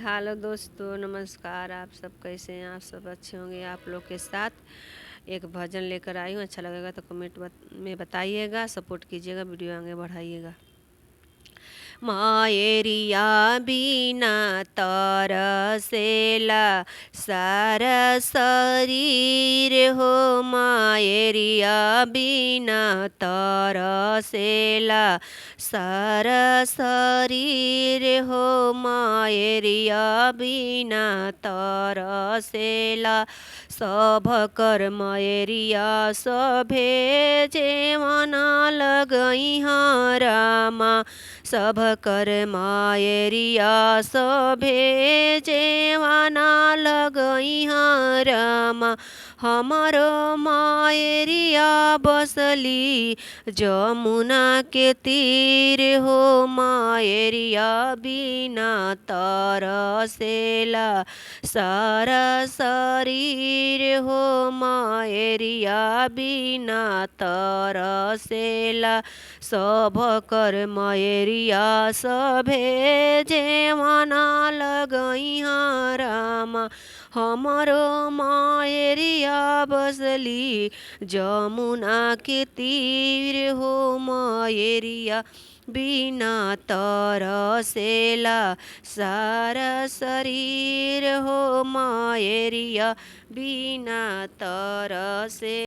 Hello दोस्तों, नमस्कार। आप सब कैसे हैं? आप सब अच्छे होंगे। आप लोग के साथ एक भजन लेकर आई हूँ। अच्छा लगेगा तो कमेंट में बताइएगा, सपोर्ट कीजिएगा, वीडियो आगे बढ़ाइएगा। मायरिया बिना तरसेला सारा शरीर हो, मायरिया बिना तरसेला सारा शरीर हो, मायरिया बिना तरसेला सब कर मायरिया सभे जेवना लगई रामा सब कर मायरिया सभे जेवाना लगई रामा हमारो मायरिया बसली जमुना के तीर हो, मायरिया बिना तरसेला सारा शरीर हो, मायरिया बिना तरसेला सब कर मायरिया सभे जेवना लगई रामा हमारो मायरिया बसली जमुना के तीर हो, मायरिया बिना तरसेला सारा शरीर हो, मायरिया बिना तरसे।